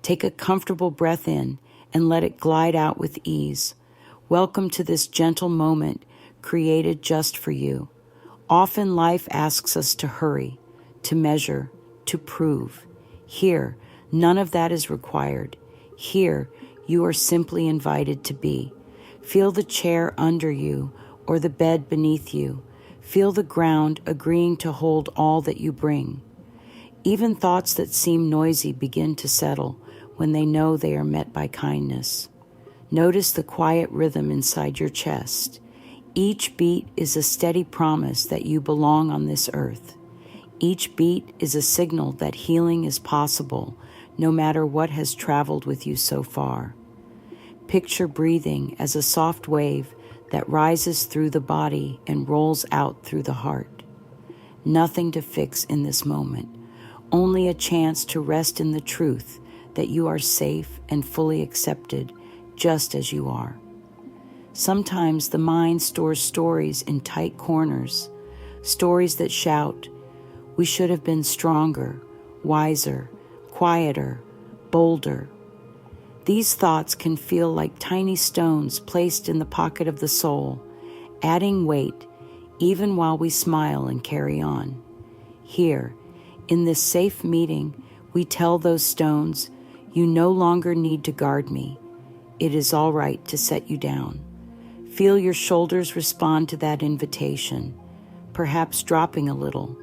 Take a comfortable breath in and let it glide out with ease. Welcome to this gentle moment created just for you. Often life asks us to hurry, to measure, to prove. Here, none of that is required. Here, you are simply invited to be. Feel the chair under you or the bed beneath you. Feel the ground agreeing to hold all that you bring. Even thoughts that seem noisy begin to settle when they know they are met by kindness. Notice the quiet rhythm inside your chest. Each beat is a steady promise that you belong on this earth. Each beat is a signal that healing is possible, no matter what has traveled with you so far. Picture breathing as a soft wave that rises through the body and rolls out through the heart. Nothing to fix in this moment, only a chance to rest in the truth that you are safe and fully accepted just as you are. Sometimes the mind stores stories in tight corners, stories that shout, "We should have been stronger, wiser, quieter, bolder." These thoughts can feel like tiny stones placed in the pocket of the soul, adding weight even while we smile and carry on. Here, in this safe meeting, we tell those stones, "You no longer need to guard me. It is all right to set you down." Feel your shoulders respond to that invitation, perhaps dropping a little.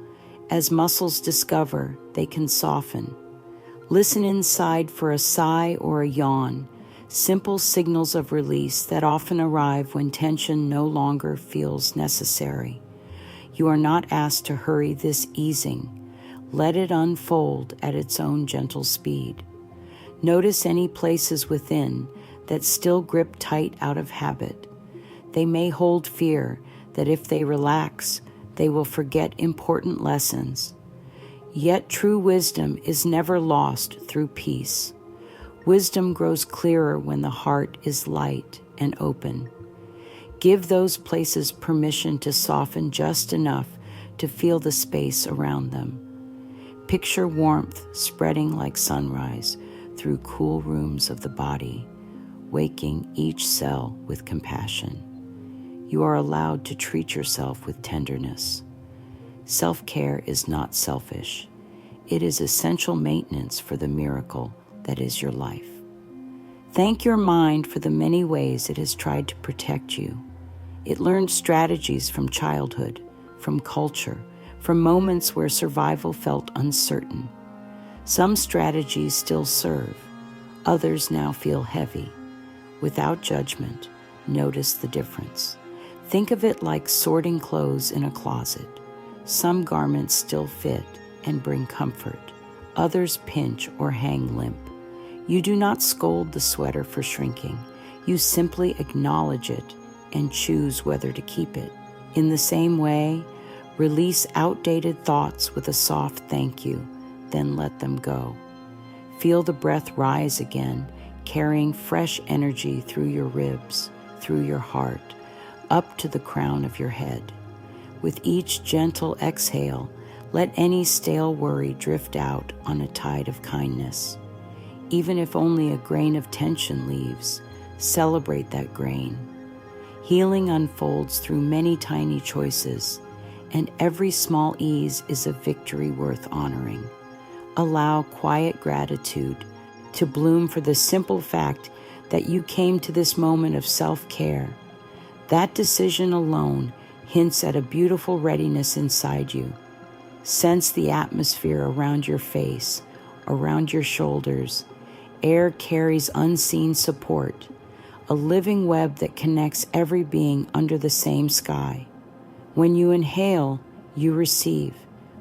As muscles discover, they can soften. Listen inside for a sigh or a yawn, simple signals of release that often arrive when tension no longer feels necessary. You are not asked to hurry this easing. Let it unfold at its own gentle speed. Notice any places within that still grip tight out of habit. They may hold fear that if they relax, they will forget important lessons. Yet true wisdom is never lost through peace. Wisdom grows clearer when the heart is light and open. Give those places permission to soften just enough to feel the space around them. Picture warmth spreading like sunrise through cool rooms of the body, waking each cell with compassion. You are allowed to treat yourself with tenderness. Self-care is not selfish. It is essential maintenance for the miracle that is your life. Thank your mind for the many ways it has tried to protect you. It learned strategies from childhood, from culture, from moments where survival felt uncertain. Some strategies still serve. Others now feel heavy. Without judgment, notice the difference. Think of it like sorting clothes in a closet. Some garments still fit and bring comfort. Others pinch or hang limp. You do not scold the sweater for shrinking. You simply acknowledge it and choose whether to keep it. In the same way, release outdated thoughts with a soft thank you, then let them go. Feel the breath rise again, carrying fresh energy through your ribs, through your heart, up to the crown of your head. With each gentle exhale, let any stale worry drift out on a tide of kindness. Even if only a grain of tension leaves, celebrate that grain. Healing unfolds through many tiny choices, and every small ease is a victory worth honoring. Allow quiet gratitude to bloom for the simple fact that you came to this moment of self-care. That decision alone hints at a beautiful readiness inside you. Sense the atmosphere around your face, around your shoulders. Air carries unseen support, a living web that connects every being under the same sky. When you inhale, you receive.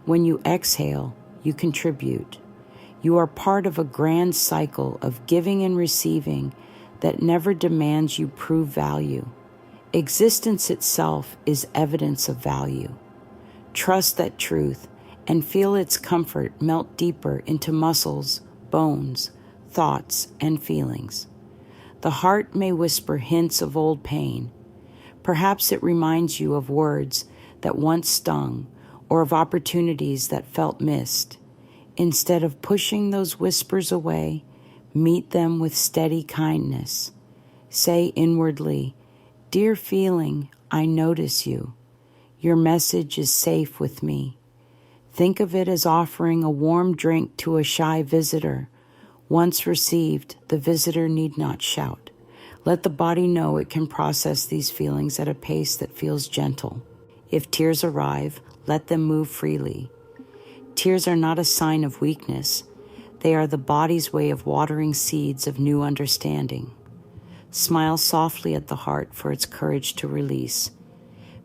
When you exhale, you contribute. You are part of a grand cycle of giving and receiving that never demands you prove value. Existence itself is evidence of value. Trust that truth and feel its comfort melt deeper into muscles, bones, thoughts, and feelings. The heart may whisper hints of old pain. Perhaps it reminds you of words that once stung or of opportunities that felt missed. Instead of pushing those whispers away, Meet them with steady kindness. Say inwardly, "Dear feeling, I notice you. Your message is safe with me." Think of it as offering a warm drink to a shy visitor. Once received, the visitor need not shout. Let the body know it can process these feelings at a pace that feels gentle. If tears arrive, let them move freely. Tears are not a sign of weakness. They are the body's way of watering seeds of new understanding. Smile softly at the heart for its courage to release.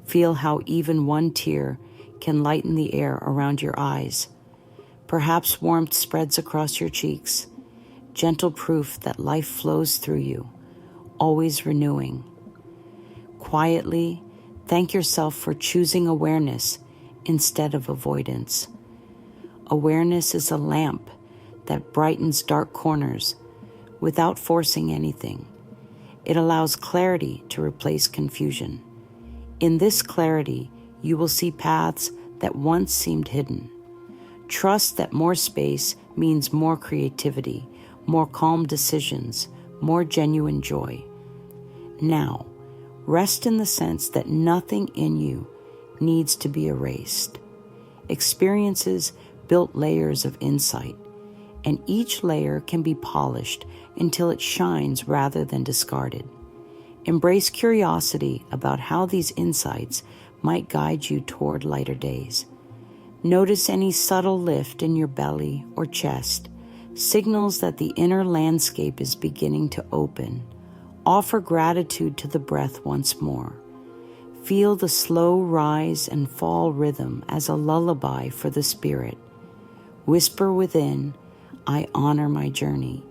Feel how even one tear can lighten the air around your eyes. Perhaps warmth spreads across your cheeks, gentle proof that life flows through you, always renewing. Quietly, thank yourself for choosing awareness instead of avoidance. Awareness is a lamp that brightens dark corners without forcing anything. It allows clarity to replace confusion. In this clarity, you will see paths that once seemed hidden. Trust that more space means more creativity, more calm decisions, more genuine joy. Now, rest in the sense that nothing in you needs to be erased. Experiences built layers of insight, and each layer can be polished until it shines rather than discarded. Embrace curiosity about how these insights might guide you toward lighter days. Notice any subtle lift in your belly or chest, signals that the inner landscape is beginning to open. Offer gratitude to the breath once more. Feel the slow rise and fall rhythm as a lullaby for the spirit. Whisper within, "I honor my journey."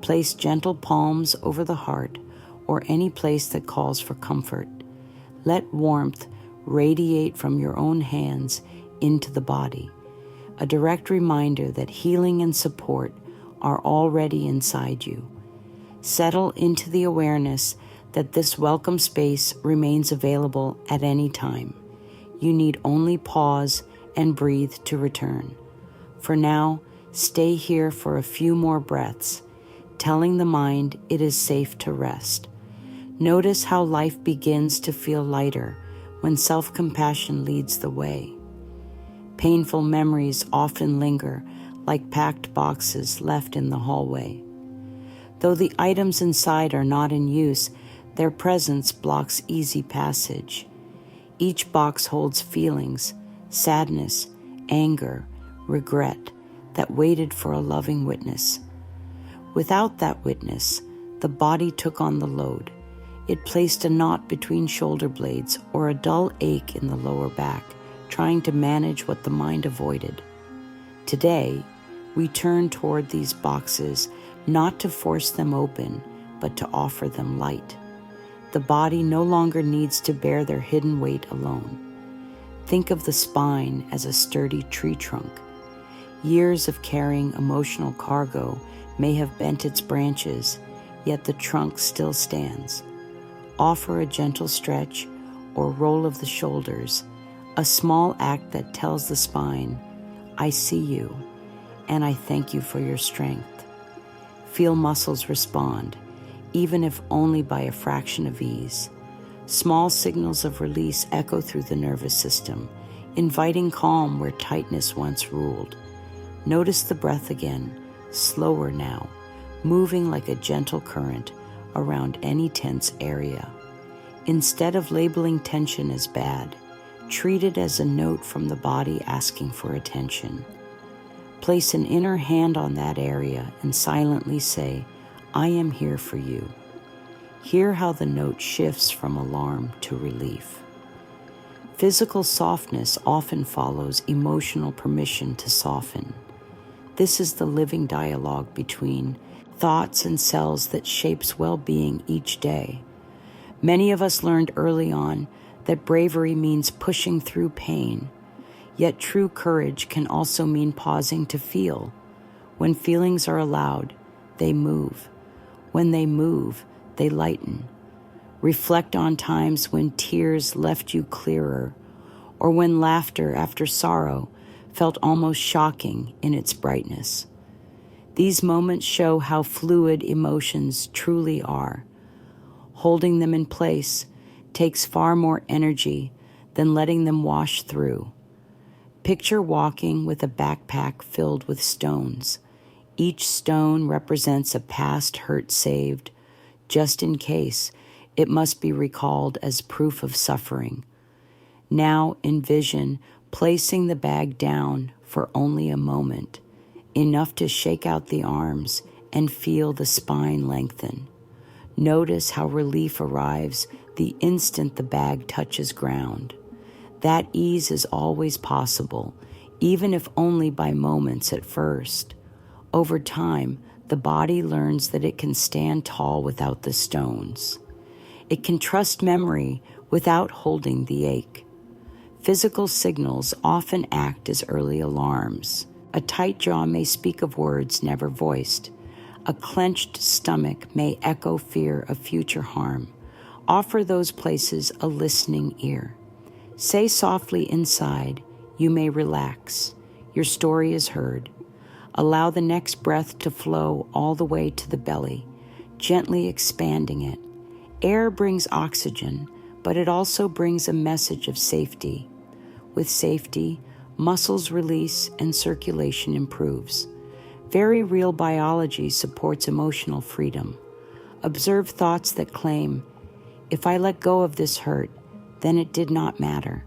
Place gentle palms over the heart or any place that calls for comfort. Let warmth radiate from your own hands into the body, a direct reminder that healing and support are already inside you. Settle into the awareness that this welcome space remains available at any time. You need only pause and breathe to return. For now, stay here for a few more breaths, telling the mind it is safe to rest. Notice how life begins to feel lighter when self-compassion leads the way. Painful memories often linger like packed boxes left in the hallway. Though the items inside are not in use, their presence blocks easy passage. Each box holds feelings, sadness, anger, regret that waited for a loving witness. Without that witness, the body took on the load. It placed a knot between shoulder blades or a dull ache in the lower back, trying to manage what the mind avoided. Today, we turn toward these boxes not to force them open, but to offer them light. The body no longer needs to bear their hidden weight alone. Think of the spine as a sturdy tree trunk. Years of carrying emotional cargo may have bent its branches, yet the trunk still stands. Offer a gentle stretch or roll of the shoulders, a small act that tells the spine, "I see you, and I thank you for your strength." Feel muscles respond, even if only by a fraction of ease. Small signals of release echo through the nervous system, inviting calm where tightness once ruled. Notice the breath again, slower now, moving like a gentle current around any tense area. Instead of labeling tension as bad, treat it as a note from the body asking for attention. Place an inner hand on that area and silently say, "I am here for you." Hear how the note shifts from alarm to relief. Physical softness often follows emotional permission to soften. This is the living dialogue between thoughts and cells that shapes well-being each day. Many of us learned early on that bravery means pushing through pain, yet true courage can also mean pausing to feel. When feelings are allowed, they move. When they move, they lighten. Reflect on times when tears left you clearer, or when laughter after sorrow felt almost shocking in its brightness. These moments show how fluid emotions truly are. Holding them in place takes far more energy than letting them wash through. Picture walking with a backpack filled with stones. Each stone represents a past hurt saved. Just in case, it must be recalled as proof of suffering. Now envision placing the bag down for only a moment, enough to shake out the arms and feel the spine lengthen. Notice how relief arrives the instant the bag touches ground. That ease is always possible, even if only by moments at first. Over time, the body learns that it can stand tall without the stones. It can trust memory without holding the ache. Physical signals often act as early alarms. A tight jaw may speak of words never voiced. A clenched stomach may echo fear of future harm. Offer those places a listening ear. Say softly inside, "You may relax. Your story is heard." Allow the next breath to flow all the way to the belly, gently expanding it. Air brings oxygen, but it also brings a message of safety. With safety, muscles release and circulation improves. Very real biology supports emotional freedom. Observe thoughts that claim, "If I let go of this hurt, then it did not matter."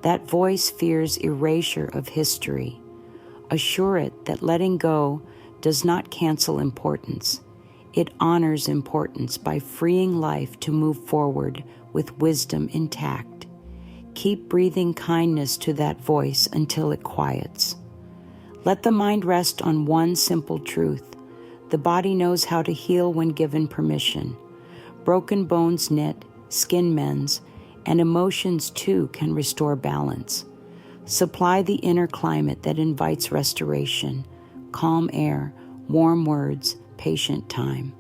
That voice fears erasure of history. Assure it that letting go does not cancel importance. It honors importance by freeing life to move forward with wisdom intact. Keep breathing kindness to that voice until it quiets. Let the mind rest on one simple truth. The body knows how to heal when given permission. Broken bones knit, skin mends, and emotions too can restore balance. Supply the inner climate that invites restoration, calm air, warm words, patient time.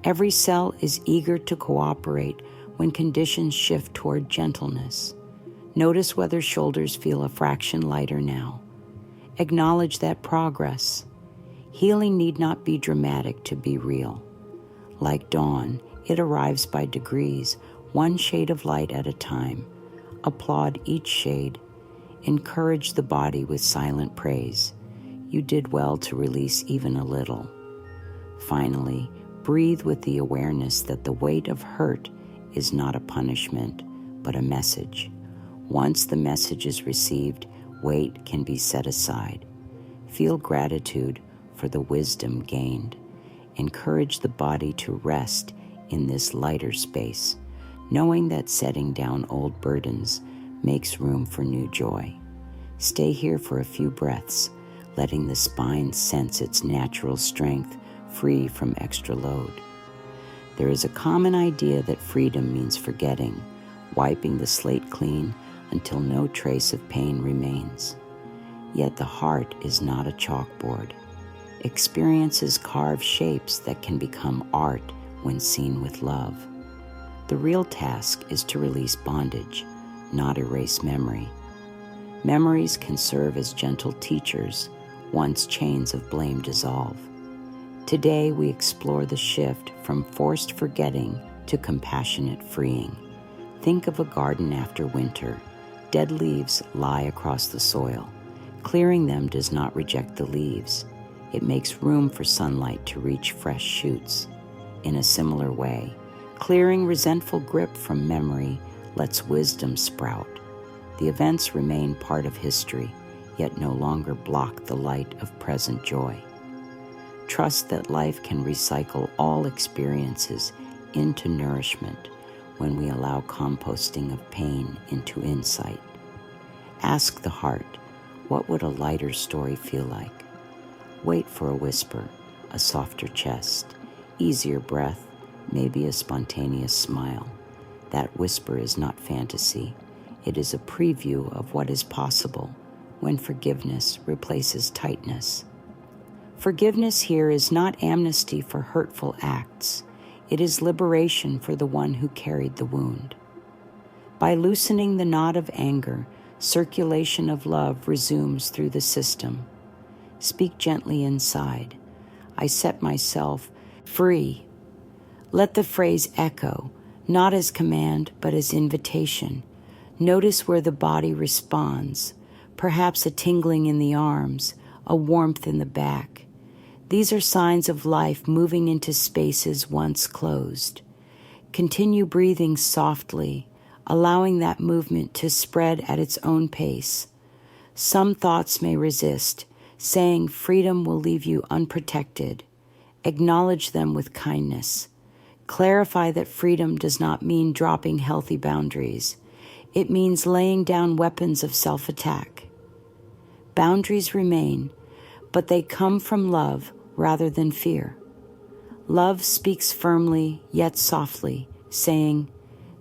Every cell is eager to cooperate when conditions shift toward gentleness. Notice whether shoulders feel a fraction lighter now. Acknowledge that progress. Healing need not be dramatic to be real. Like dawn, it arrives by degrees, one shade of light at a time. Applaud each shade. Encourage the body with silent praise. You did well to release even a little. Finally, breathe with the awareness that the weight of hurt is not a punishment, but a message. Once the message is received, weight can be set aside. Feel gratitude for the wisdom gained. Encourage the body to rest in this lighter space, knowing that setting down old burdens makes room for new joy. Stay here for a few breaths, letting the spine sense its natural strength, free from extra load. There is a common idea that freedom means forgetting, wiping the slate clean until no trace of pain remains. Yet the heart is not a chalkboard. Experiences carve shapes that can become art when seen with love. The real task is to release bondage, not erase memory. Memories can serve as gentle teachers once chains of blame dissolve. Today we explore the shift from forced forgetting to compassionate freeing. Think of a garden after winter. Dead leaves lie across the soil. Clearing them does not reject the leaves. It makes room for sunlight to reach fresh shoots. In a similar way, clearing resentful grip from memory lets wisdom sprout. The events remain part of history, yet no longer block the light of present joy. Trust that life can recycle all experiences into nourishment when we allow composting of pain into insight. Ask the heart, what would a lighter story feel like? Wait for a whisper, a softer chest, easier breath, maybe a spontaneous smile. That whisper is not fantasy. It is a preview of what is possible when forgiveness replaces tightness. Forgiveness here is not amnesty for hurtful acts. It is liberation for the one who carried the wound. By loosening the knot of anger, circulation of love resumes through the system. speak gently inside. I set myself free. Let the phrase echo, not as command, but as invitation. Notice where the body responds, perhaps a tingling in the arms, a warmth in the back. These are signs of life moving into spaces once closed. Continue breathing softly, allowing that movement to spread at its own pace. Some thoughts may resist, saying freedom will leave you unprotected. Acknowledge them with kindness. Clarify that freedom does not mean dropping healthy boundaries. It means laying down weapons of self-attack. Boundaries remain, but they come from love rather than fear. Love speaks firmly yet softly, saying,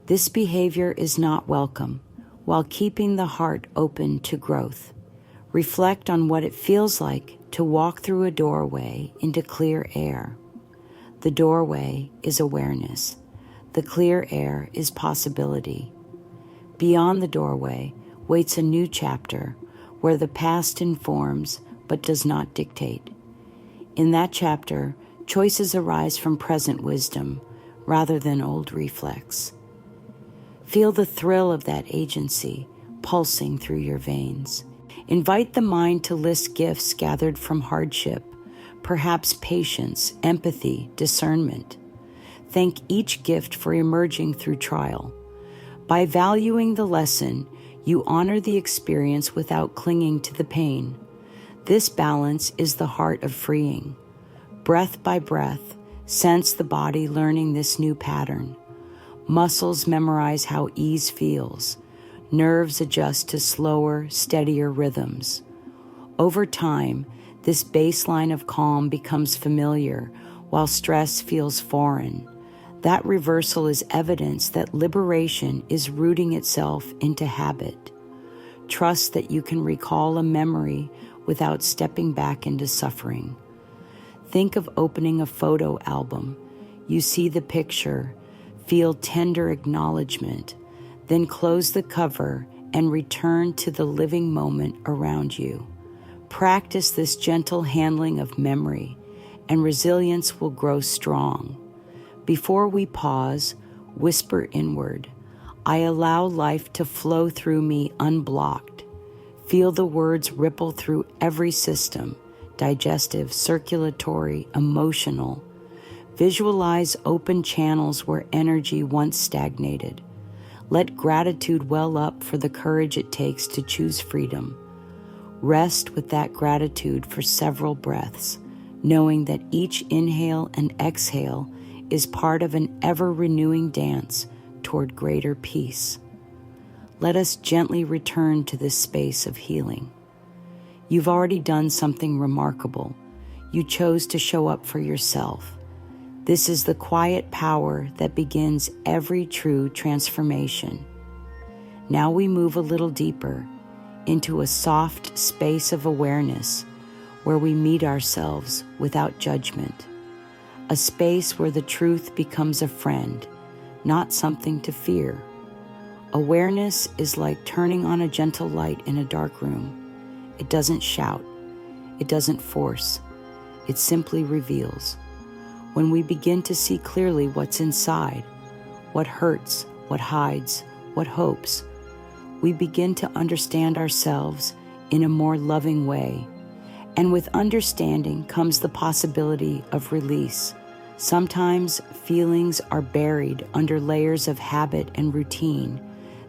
"This behavior is not welcome," while keeping the heart open to growth. Reflect on what it feels like to walk through a doorway into clear air. The doorway is awareness. The clear air is possibility. Beyond the doorway waits a new chapter where the past informs but does not dictate. In that chapter, choices arise from present wisdom rather than old reflex. Feel the thrill of that agency pulsing through your veins. Invite the mind to list gifts gathered from hardship, perhaps patience, empathy, discernment. Thank each gift for emerging through trial. By valuing the lesson, you honor the experience without clinging to the pain. This balance is the heart of freeing. Breath by breath, sense the body learning this new pattern. Muscles memorize how ease feels. Nerves adjust to slower, steadier rhythms. Over time, this baseline of calm becomes familiar, while stress feels foreign. That reversal is evidence that liberation is rooting itself into habit. Trust that you can recall a memory without stepping back into suffering. Think of opening a photo album. You see the picture, feel tender acknowledgement, then close the cover and return to the living moment around you. Practice this gentle handling of memory, and resilience will grow strong. Before we pause, whisper inward, "I allow life to flow through me unblocked." Feel the words ripple through every system, digestive, circulatory, emotional. Visualize open channels where energy once stagnated. Let gratitude well up for the courage it takes to choose freedom. Rest with that gratitude for several breaths, knowing that each inhale and exhale is part of an ever-renewing dance toward greater peace. Let us gently return to this space of healing. You've already done something remarkable. You chose to show up for yourself. This is the quiet power that begins every true transformation. Now we move a little deeper into a soft space of awareness where we meet ourselves without judgment. A space where the truth becomes a friend, not something to fear. Awareness is like turning on a gentle light in a dark room. It doesn't shout. It doesn't force. It simply reveals. When we begin to see clearly what's inside, what hurts, what hides, what hopes, we begin to understand ourselves in a more loving way. And with understanding comes the possibility of release. Sometimes feelings are buried under layers of habit and routine.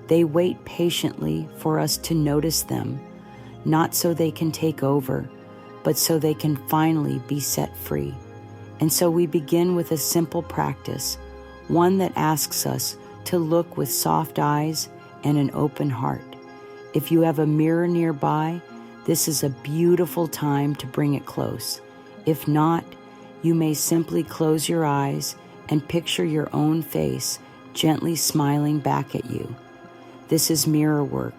They wait patiently for us to notice them, not so they can take over, but so they can finally be set free. And so we begin with a simple practice, one that asks us to look with soft eyes and an open heart. If you have a mirror nearby, this is a beautiful time to bring it close. If not, you may simply close your eyes and picture your own face gently smiling back at you. This is mirror work,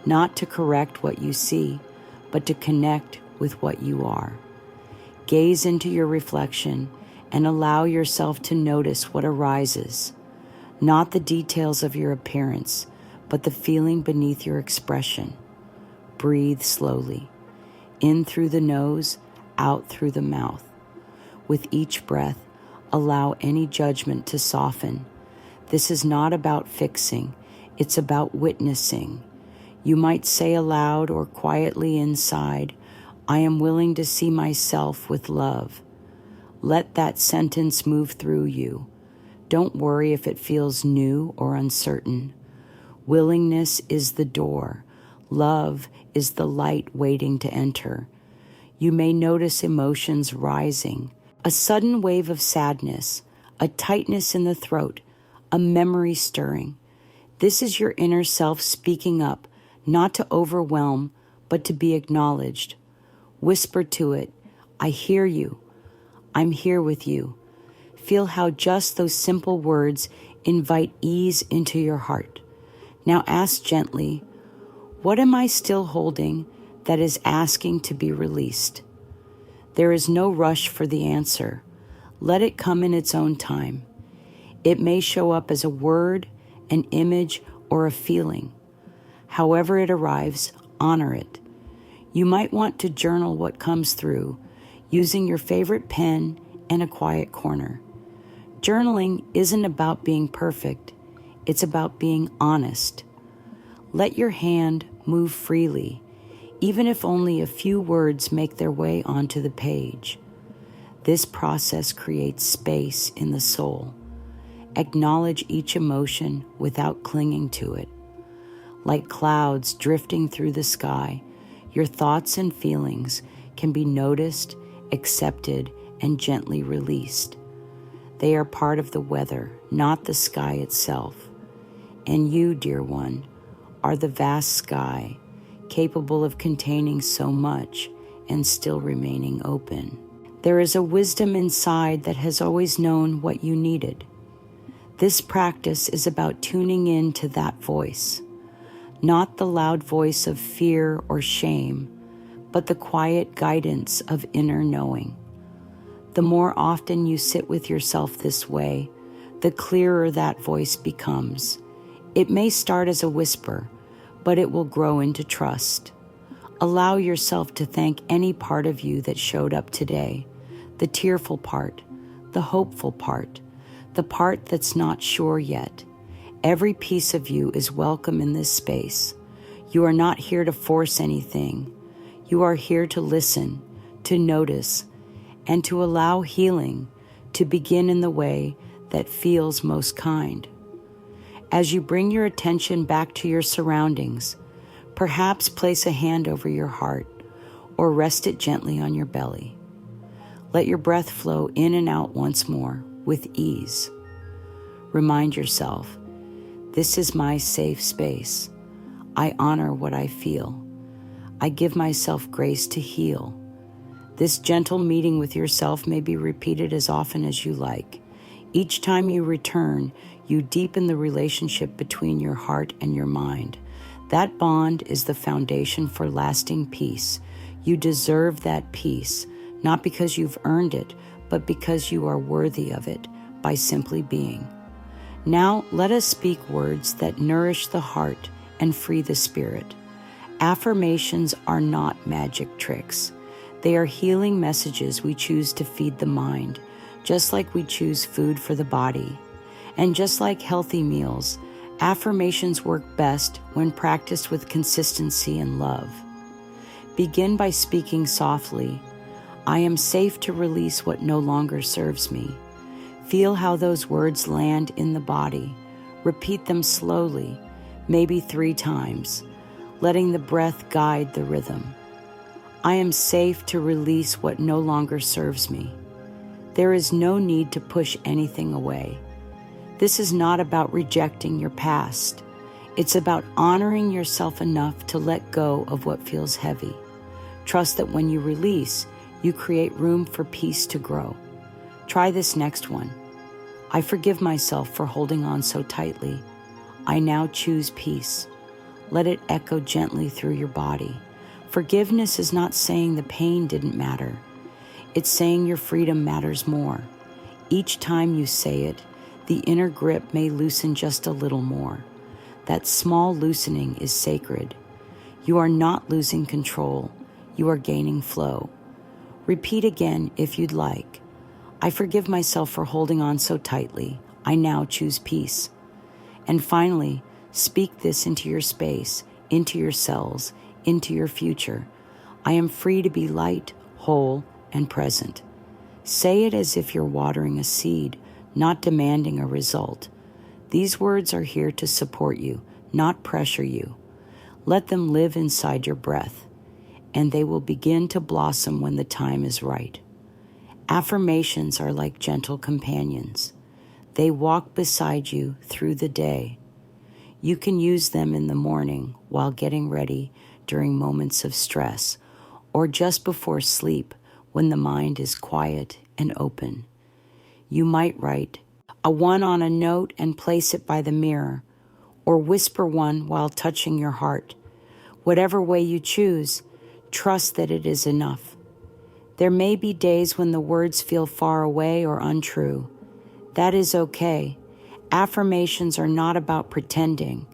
not to correct what you see, but to connect with what you are. Gaze into your reflection and allow yourself to notice what arises, not the details of your appearance, but the feeling beneath your expression. Breathe slowly. in through the nose, out through the mouth. With each breath, allow any judgment to soften. This is not about fixing, it's about witnessing. You might say aloud or quietly inside, I am willing to see myself with love. Let that sentence move through you. Don't worry if it feels new or uncertain. Willingness is the door. Love is the light waiting to enter. You may notice emotions rising, a sudden wave of sadness, a tightness in the throat, a memory stirring. This is your inner self speaking up, not to overwhelm, but to be acknowledged. Whisper to it, I hear you. I'm here with you. Feel how just those simple words invite ease into your heart. Now ask gently, what am I still holding that is asking to be released? There is no rush for the answer. Let it come in its own time. It may show up as a word, an image, or a feeling. However it arrives, honor it. You might want to journal what comes through, using your favorite pen and a quiet corner. Journaling isn't about being perfect, it's about being honest. Let your hand move freely, even if only a few words make their way onto the page. This process creates space in the soul. Acknowledge each emotion without clinging to it. Like clouds drifting through the sky, your thoughts and feelings can be noticed, accepted, and gently released. They are part of the weather, not the sky itself. And you, dear one, are the vast sky, capable of containing so much and still remaining open. There is a wisdom inside that has always known what you needed. This practice is about tuning in to that voice, not the loud voice of fear or shame, but the quiet guidance of inner knowing. The more often you sit with yourself this way, the clearer that voice becomes. It may start as a whisper, but it will grow into trust. Allow yourself to thank any part of you that showed up today, the tearful part, the hopeful part, the part that's not sure yet. Every piece of you is welcome in this space. You are not here to force anything. You are here to listen, to notice, and to allow healing to begin in the way that feels most kind. As you bring your attention back to your surroundings, perhaps place a hand over your heart or rest it gently on your belly. Let your breath flow in and out once more with ease. Remind yourself, this is my safe space. I honor what I feel. I give myself grace to heal. This gentle meeting with yourself may be repeated as often as you like. Each time you return, you deepen the relationship between your heart and your mind. That bond is the foundation for lasting peace. You deserve that peace, not because you've earned it, but because you are worthy of it by simply being. Now, let us speak words that nourish the heart and free the spirit. Affirmations are not magic tricks. They are healing messages we choose to feed the mind, just like we choose food for the body. And just like healthy meals, affirmations work best when practiced with consistency and love. Begin by speaking softly, I am safe to release what no longer serves me. Feel how those words land in the body. Repeat them slowly, maybe 3 times, letting the breath guide the rhythm. I am safe to release what no longer serves me. There is no need to push anything away. This is not about rejecting your past. It's about honoring yourself enough to let go of what feels heavy. Trust that when you release, you create room for peace to grow. Try this next one. I forgive myself for holding on so tightly. I now choose peace. Let it echo gently through your body. Forgiveness is not saying the pain didn't matter. It's saying your freedom matters more. Each time you say it, the inner grip may loosen just a little more. That small loosening is sacred. You are not losing control. You are gaining flow. Repeat again if you'd like. I forgive myself for holding on so tightly. I now choose peace. And finally, speak this into your space, into your cells, into your future. I am free to be light, whole, and present. Say it as if you're watering a seed, not demanding a result. These words are here to support you, not pressure you. Let them live inside your breath, and they will begin to blossom when the time is right. Affirmations are like gentle companions. They walk beside you through the day. You can use them in the morning while getting ready during moments of stress, or just before sleep when the mind is quiet and open. You might write a one on a note and place it by the mirror, or whisper one while touching your heart. Whatever way you choose, trust that it is enough. There may be days when the words feel far away or untrue. That is okay. Affirmations are not about pretending.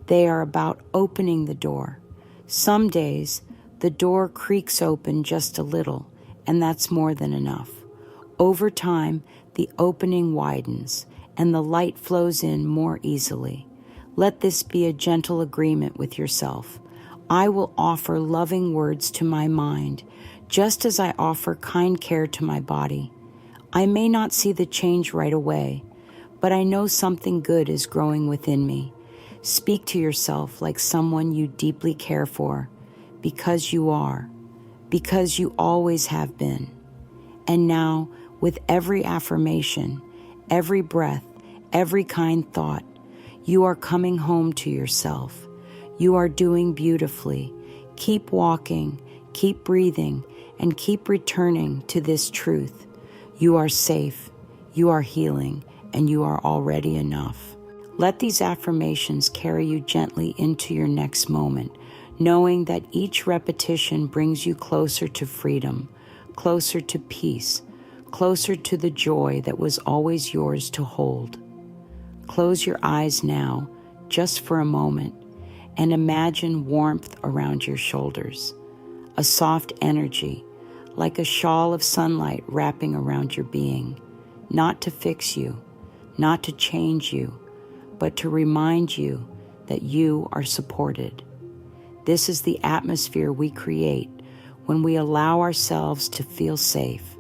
They are about opening the door. Some days, the door creaks open just a little, and that's more than enough. Over time, the opening widens, and the light flows in more easily. Let this be a gentle agreement with yourself. I will offer loving words to my mind, just as I offer kind care to my body. I may not see the change right away, but I know something good is growing within me. Speak to yourself like someone you deeply care for, because you are, because you always have been. And now, with every affirmation, every breath, every kind thought, you are coming home to yourself. You are doing beautifully. Keep walking, keep breathing, and keep returning to this truth. You are safe, you are healing, and you are already enough. Let these affirmations carry you gently into your next moment, knowing that each repetition brings you closer to freedom, closer to peace, closer to the joy that was always yours to hold. Close your eyes now, just for a moment, and imagine warmth around your shoulders, a soft energy, like a shawl of sunlight wrapping around your being, not to fix you, not to change you, but to remind you that you are supported. This is the atmosphere we create when we allow ourselves to feel safe,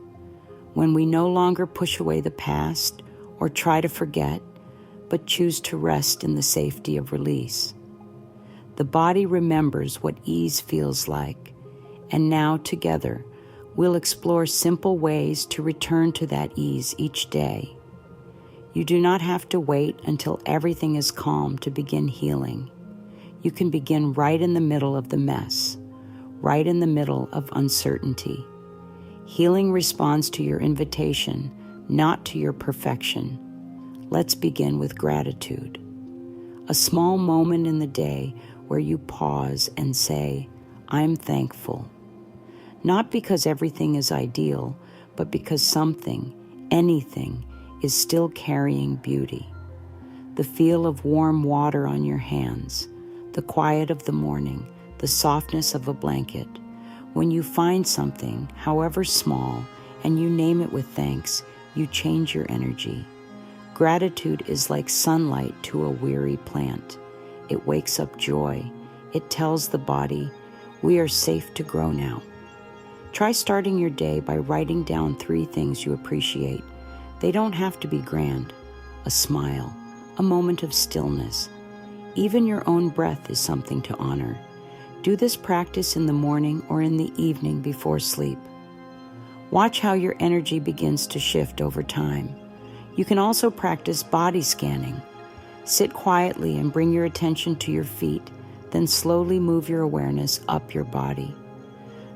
when we no longer push away the past or try to forget, but choose to rest in the safety of release. The body remembers what ease feels like, and now together we'll explore simple ways to return to that ease each day. You do not have to wait until everything is calm to begin healing. You can begin right in the middle of the mess, right in the middle of uncertainty. Healing responds to your invitation, not to your perfection. Let's begin with gratitude. A small moment in the day where you pause and say, I'm thankful. Not because everything is ideal, but because something, anything, is still carrying beauty. The feel of warm water on your hands, the quiet of the morning, the softness of a blanket. When you find something, however small, and you name it with thanks, you change your energy. Gratitude is like sunlight to a weary plant. It wakes up joy. It tells the body, we are safe to grow now. Try starting your day by writing down 3 things you appreciate. They don't have to be grand. A smile, a moment of stillness. Even your own breath is something to honor. Do this practice in the morning or in the evening before sleep. Watch how your energy begins to shift over time. You can also practice body scanning. Sit quietly and bring your attention to your feet, then slowly move your awareness up your body.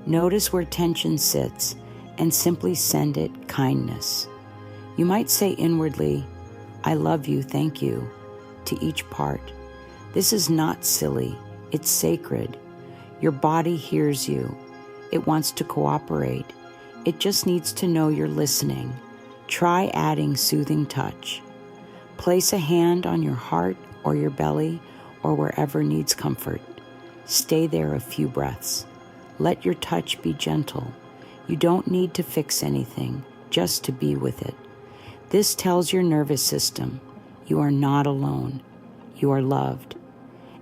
Notice where tension sits and simply send it kindness. You might say inwardly, I love you, thank you, to each part. This is not silly, it's sacred. Your body hears you. It wants to cooperate. It just needs to know you're listening. Try adding soothing touch. Place a hand on your heart or your belly or wherever needs comfort. Stay there a few breaths. Let your touch be gentle. You don't need to fix anything, just to be with it. This tells your nervous system, you are not alone. You are loved.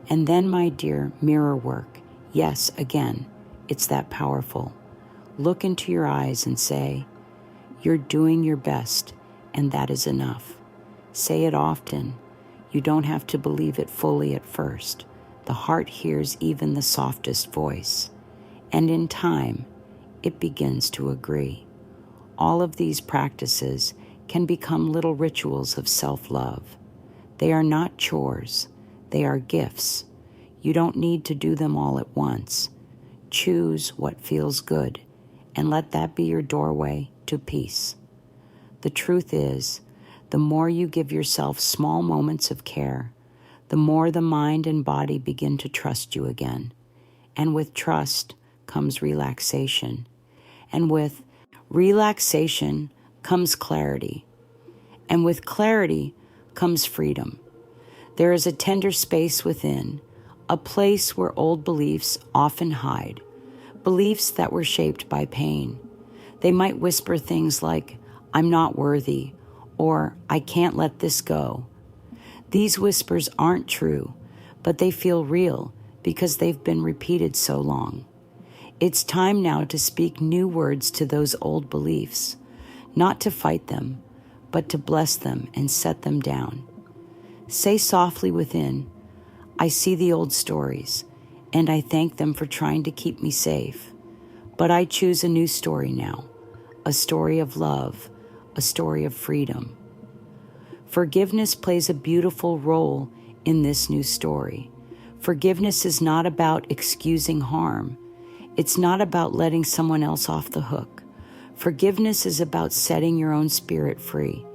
And then, my dear, mirror work. Yes, again, it's that powerful. Look into your eyes and say, you're doing your best, and that is enough. Say it often. You don't have to believe it fully at first. The heart hears even the softest voice. And in time, it begins to agree. All of these practices can become little rituals of self-love. They are not chores. They are gifts. You don't need to do them all at once. Choose what feels good, and let that be your doorway to peace. The truth is, the more you give yourself small moments of care, the more the mind and body begin to trust you again. And with trust comes relaxation. And with relaxation comes clarity. And with clarity comes freedom. There is a tender space within, a place where old beliefs often hide, beliefs that were shaped by pain. They might whisper things like, I'm not worthy, or I can't let this go. These whispers aren't true, but they feel real because they've been repeated so long. It's time now to speak new words to those old beliefs, not to fight them, but to bless them and set them down. Say softly within, I see the old stories, and I thank them for trying to keep me safe. But I choose a new story now, a story of love, a story of freedom. Forgiveness plays a beautiful role in this new story. Forgiveness is not about excusing harm. It's not about letting someone else off the hook. Forgiveness is about setting your own spirit free.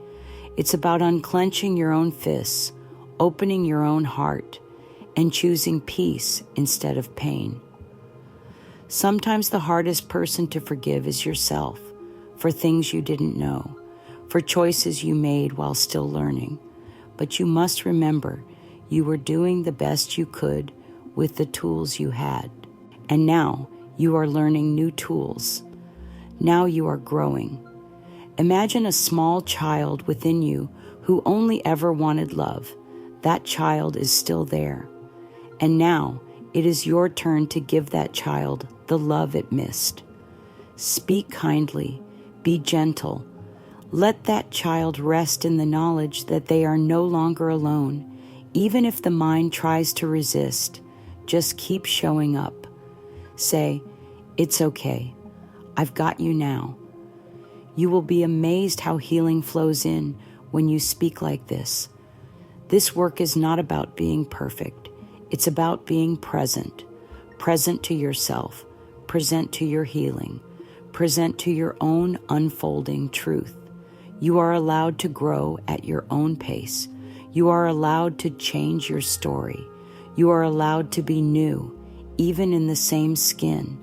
It's about unclenching your own fists, opening your own heart, and choosing peace instead of pain. Sometimes the hardest person to forgive is yourself, for things you didn't know, for choices you made while still learning. But you must remember, you were doing the best you could with the tools you had. And now you are learning new tools. Now you are growing. Imagine a small child within you who only ever wanted love. That child is still there. And now it is your turn to give that child the love it missed. Speak kindly. Be gentle. Let that child rest in the knowledge that they are no longer alone. Even if the mind tries to resist, just keep showing up. Say, it's okay. I've got you now. You will be amazed how healing flows in when you speak like this. This work is not about being perfect. It's about being present. Present to yourself. Present to your healing. Present to your own unfolding truth. You are allowed to grow at your own pace. You are allowed to change your story. You are allowed to be new, even in the same skin.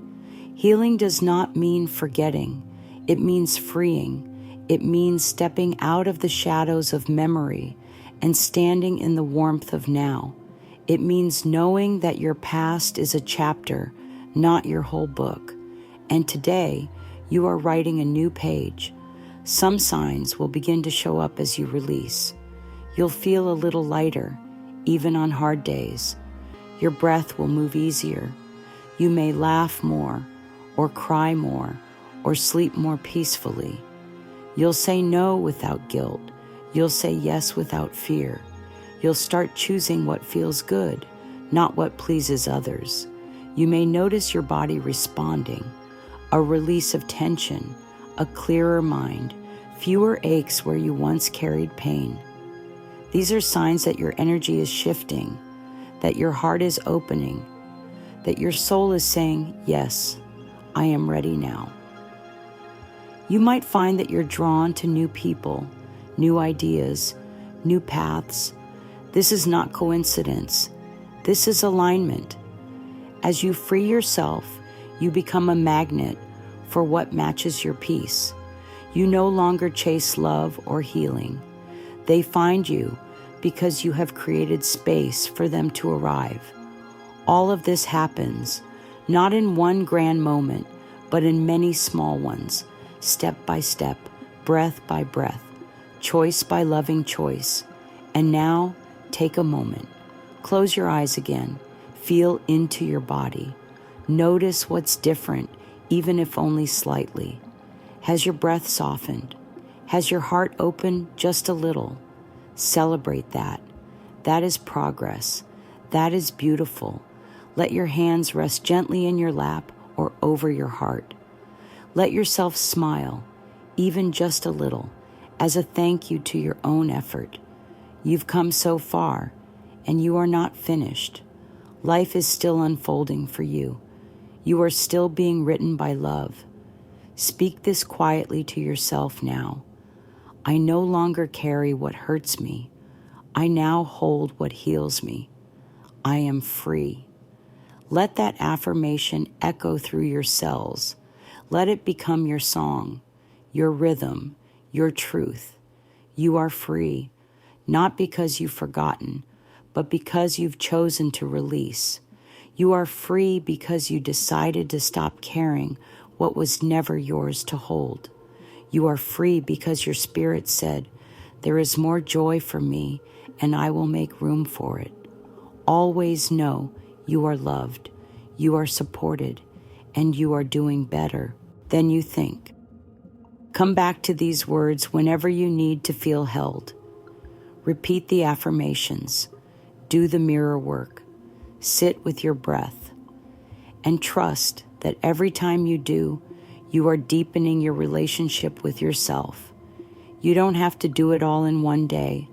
Healing does not mean forgetting. It means freeing. It means stepping out of the shadows of memory and standing in the warmth of now. It means knowing that your past is a chapter, not your whole book. And today, you are writing a new page. Some signs will begin to show up as you release. You'll feel a little lighter, even on hard days. Your breath will move easier. You may laugh more, or cry more, or sleep more peacefully. You'll say no without guilt. You'll say yes without fear. You'll start choosing what feels good, not what pleases others. You may notice your body responding, a release of tension, a clearer mind, fewer aches where you once carried pain. These are signs that your energy is shifting, that your heart is opening, that your soul is saying, yes, I am ready now. You might find that you're drawn to new people, new ideas, new paths. This is not coincidence. This is alignment. As you free yourself, you become a magnet for what matches your peace. You no longer chase love or healing. They find you because you have created space for them to arrive. All of this happens not in one grand moment, but in many small ones, step by step, breath by breath, choice by loving choice. And now, take a moment. Close your eyes again. Feel into your body. Notice what's different, even if only slightly. Has your breath softened? Has your heart opened just a little? Celebrate that. That is progress. That is beautiful. Let your hands rest gently in your lap or over your heart. Let yourself smile, even just a little, as a thank you to your own effort. You've come so far, and you are not finished. Life is still unfolding for you. You are still being written by love. Speak this quietly to yourself now. I no longer carry what hurts me. I now hold what heals me. I am free. Let that affirmation echo through your cells. Let it become your song, your rhythm, your truth. You are free, not because you've forgotten, but because you've chosen to release. You are free because you decided to stop carrying what was never yours to hold. You are free because your spirit said, "There is more joy for me, and I will make room for it." Always know you are loved, you are supported, and you are doing better than you think. Come back to these words whenever you need to feel held. Repeat the affirmations. Do the mirror work. Sit with your breath. And trust that every time you do, you are deepening your relationship with yourself. You don't have to do it all in one day,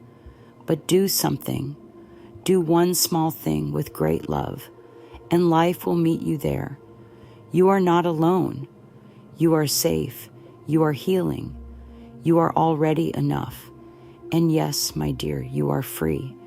but do something. Do one small thing with great love, and life will meet you there. You are not alone. You are safe. You are healing. You are already enough. And yes, my dear, you are free.